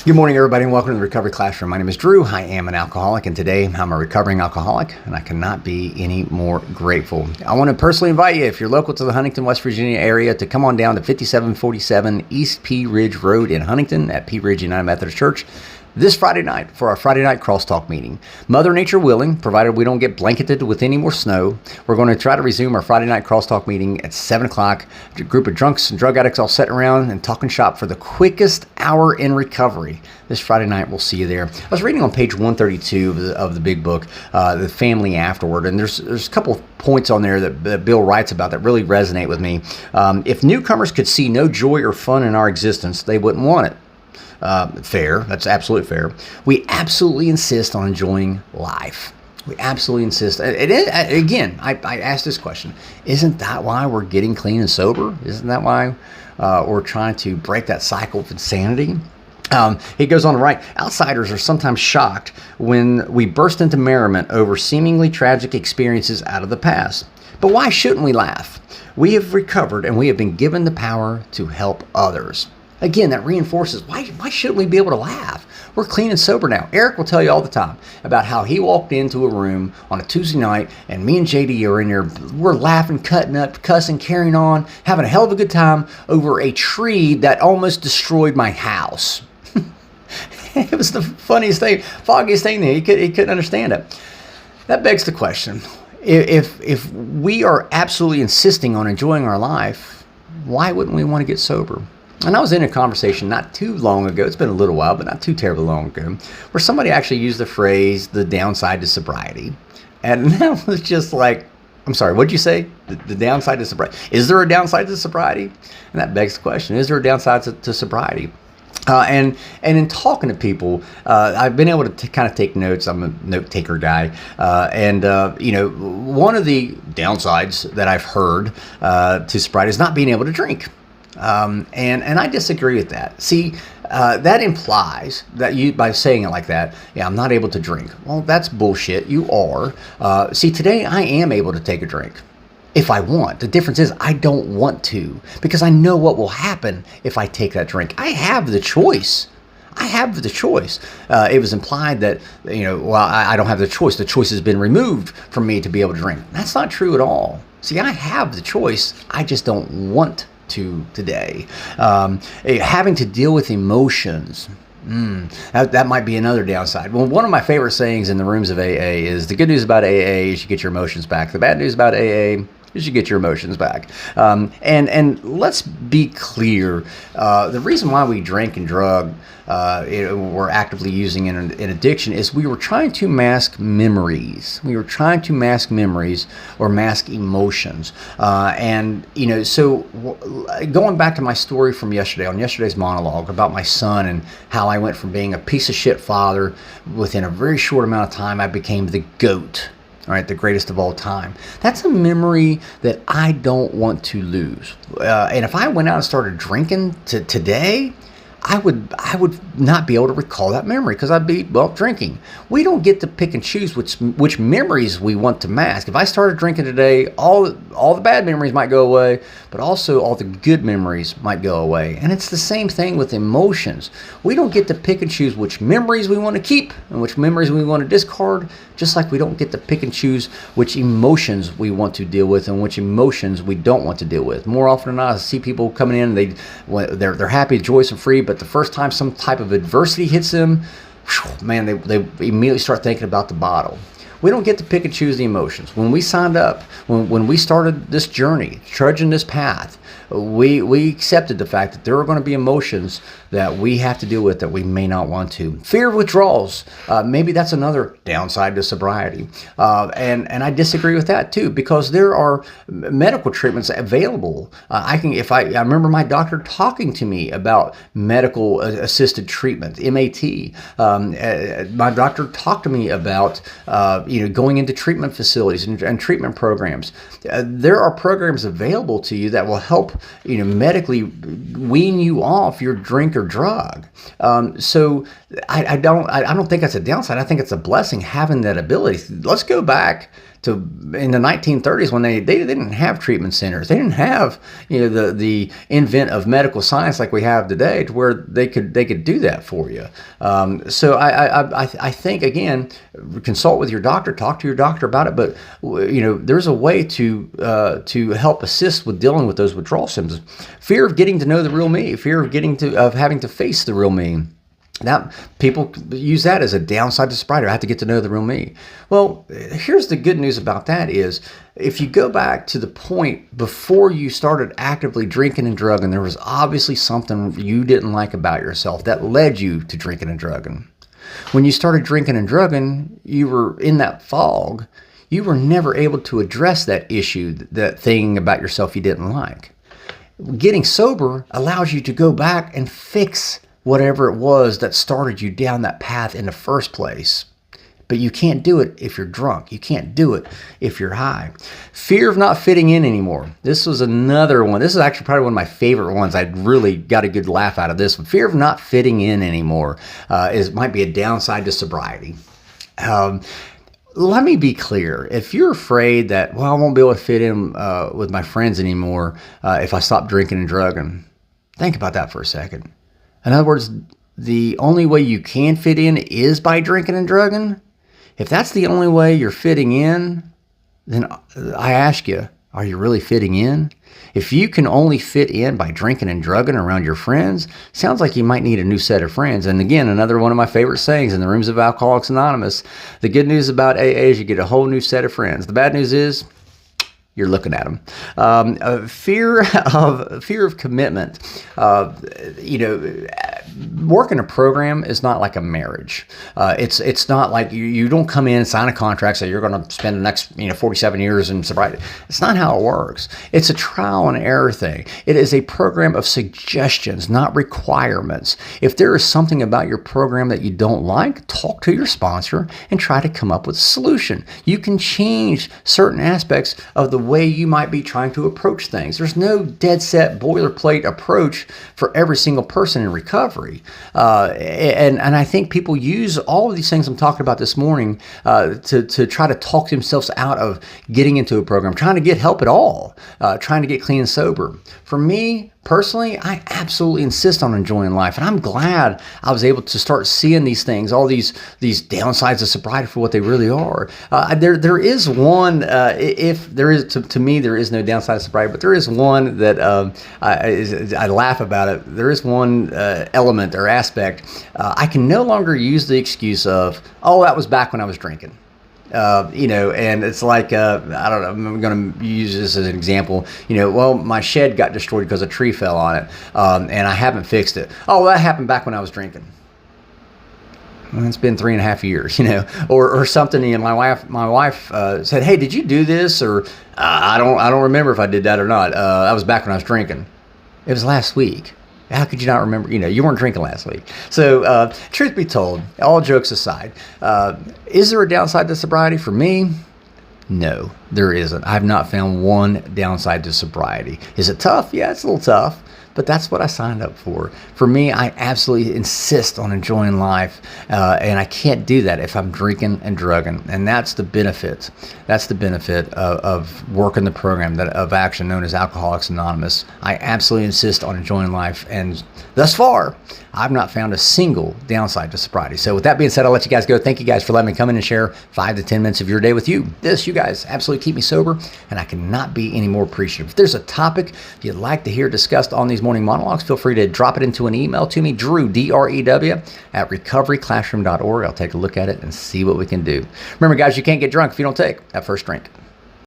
Good morning, everybody, and welcome to the Recovery Classroom. My name is Drew. I am an alcoholic, and today I'm a recovering alcoholic, and I cannot be any more grateful. I want to personally invite you, if you're local to the Huntington, West Virginia area, to come on down to 5747 East Pea Ridge Road in Huntington at Pea Ridge United Methodist Church this Friday night for our Friday night crosstalk meeting. Mother Nature willing, provided we don't get blanketed with any more snow, we're going to try to resume our Friday night crosstalk meeting at 7 o'clock. A group of drunks and drug addicts all sitting around and talking shop for the quickest hour in recovery. This Friday night, we'll see you there. I was reading on page 132 of the big book, The Family Afterward, and there's a couple of points on there that Bill writes about that really resonate with me. If newcomers could see no joy or fun in our existence, they wouldn't want it. Fair. That's absolutely fair. We absolutely insist on enjoying life. We absolutely insist. Again, I asked this question. Isn't that why we're getting clean and sober? Isn't that why we're trying to break that cycle of insanity? He goes on to write, outsiders are sometimes shocked when we burst into merriment over seemingly tragic experiences out of the past. But why shouldn't we laugh? We have recovered and we have been given the power to help others. Again, that reinforces, why shouldn't we be able to laugh? We're clean and sober now. Eric will tell you all the time about how he walked into a room on a Tuesday night and me and JD are in there. We're laughing, cutting up, cussing, carrying on, having a hell of a good time over a tree that almost destroyed my house. It was the funniest thing, foggiest thing there. He couldn't understand it. That begs the question, if we are absolutely insisting on enjoying our life, why wouldn't we want to get sober? And I was in a conversation not too long ago, it's been a little while, but not too terribly long ago, where somebody actually used the phrase, the downside to sobriety. And that was just like, I'm sorry, what'd you say? The downside to sobriety. Is there a downside to sobriety? And that begs the question, is there a downside to sobriety? And in talking to people, I've been able to kind of take notes. I'm a note taker guy. One of the downsides that I've heard to sobriety is not being able to drink. And I disagree with that. See, that implies that you, by saying it like that, I'm not able to drink. Well, that's bullshit. You are. See, today I am able to take a drink if I want. The difference is I don't want to, because I know what will happen if I take that drink. I have the choice. It was implied that, I don't have the choice. The choice has been removed from me to be able to drink. That's not true at all. See, I have the choice. I just don't want to today. Having to deal with emotions. That might be another downside. Well, one of my favorite sayings in the rooms of AA is, the good news about AA is you get your emotions back. The bad news about AA is you get your emotions back. And let's be clear. The reason why we drink and drug, we're actively using in addiction, is we were trying to mask memories. We were trying to mask memories or mask emotions. So going back to my story from yesterday, on yesterday's monologue about my son and how I went from being a piece of shit father, within a very short amount of time, I became the GOAT. All right, the greatest of all time. That's a memory that I don't want to lose. And if I went out and started drinking today, I would not be able to recall that memory because I'd be, drinking. We don't get to pick and choose which memories we want to mask. If I started drinking today, all the bad memories might go away, but also all the good memories might go away. And it's the same thing with emotions. We don't get to pick and choose which memories we want to keep and which memories we want to discard, just like we don't get to pick and choose which emotions we want to deal with and which emotions we don't want to deal with. More often than not, I see people coming in, they're happy, joyous, and free, but the first time some type of adversity hits them, man, they immediately start thinking about the bottle. We don't get to pick and choose the emotions. When we signed up, when we started this journey, trudging this path, we accepted the fact that there are going to be emotions that we have to deal with that we may not want to. Fear of withdrawals, maybe that's another downside to sobriety. And I disagree with that too, because there are medical treatments available. I remember my doctor talking to me about medical assisted treatment, MAT. My doctor talked to me about going into treatment facilities and treatment programs. There are programs available to you that will help medically wean you off your drink or drug. So I don't think that's a downside. I think it's a blessing having that ability. Let's go back in the 1930s when they didn't have treatment centers. They didn't have, the invent of medical science like we have today, to where they could do that for you. So I think, again, consult with your doctor, talk to your doctor about it. But there's a way to help assist with dealing with those withdrawal symptoms. Fear of getting to know the real me, fear of having to face the real me. Now, people use that as a downside to sobriety. I have to get to know the real me. Well, here's the good news about that is, if you go back to the point before you started actively drinking and drugging, there was obviously something you didn't like about yourself that led you to drinking and drugging. When you started drinking and drugging, you were in that fog. You were never able to address that issue, that thing about yourself you didn't like. Getting sober allows you to go back and fix whatever it was that started you down that path in the first place. But you can't do it if you're drunk. You can't do it if you're high. Fear of not fitting in anymore. This was another one. This is actually probably one of my favorite ones. I really got a good laugh out of this one. Fear of not fitting in anymore might be a downside to sobriety. Let me be clear. If you're afraid that, I won't be able to fit in with my friends anymore if I stop drinking and drugging, think about that for a second. In other words, the only way you can fit in is by drinking and drugging. If that's the only way you're fitting in, then I ask you, are you really fitting in? If you can only fit in by drinking and drugging around your friends, sounds like you might need a new set of friends. And again, another one of my favorite sayings in the rooms of Alcoholics Anonymous, the good news about AA is you get a whole new set of friends. The bad news is, you're looking at them. Fear of commitment. Working a program is not like a marriage. It's not like you don't come in and sign a contract, so you're going to spend the next 47 years in sobriety. It's not how it works. It's a trial and error thing. It is a program of suggestions, not requirements. If there is something about your program that you don't like, talk to your sponsor and try to come up with a solution. You can change certain aspects of the way you might be trying to approach things. There's no dead set boilerplate approach for every single person in recovery. And I think people use all of these things I'm talking about this morning to try to talk themselves out of getting into a program, trying to get help at all, trying to get clean and sober. For me, personally, I absolutely insist on enjoying life, and I'm glad I was able to start seeing these things, all these downsides of sobriety for what they really are. There is one, if there is, to me, there is no downside of sobriety, but there is one that I laugh about it. There is one element or aspect. I can no longer use the excuse of, that was back when I was drinking. And it's like, I don't know, I'm going to use this as an example. My shed got destroyed because a tree fell on it, and I haven't fixed it. That happened back when I was drinking. Well, it's been 3.5 years, or something. My wife said, "Hey, did you do this?" Or I don't remember if I did that or not. That was back when I was drinking. It was last week. How could you not remember? You weren't drinking last week. So, truth be told, all jokes aside, is there a downside to sobriety for me? No, there isn't. I've not found one downside to sobriety. Is it tough? Yeah, it's a little tough. But that's what I signed up for. For me, I absolutely insist on enjoying life, and I can't do that if I'm drinking and drugging. And that's the benefit. That's the benefit of working the program of action known as Alcoholics Anonymous. I absolutely insist on enjoying life, and thus far, I've not found a single downside to sobriety. So with that being said, I'll let you guys go. Thank you guys for letting me come in and share 5 to 10 minutes of your day with you. You guys absolutely keep me sober, and I cannot be any more appreciative. If there's a topic you'd like to hear discussed on these morning monologues, feel free to drop it into an email to me, Drew, D-R-E-W, at recoveryclassroom.org. I'll take a look at it and see what we can do. Remember, guys, you can't get drunk if you don't take that first drink.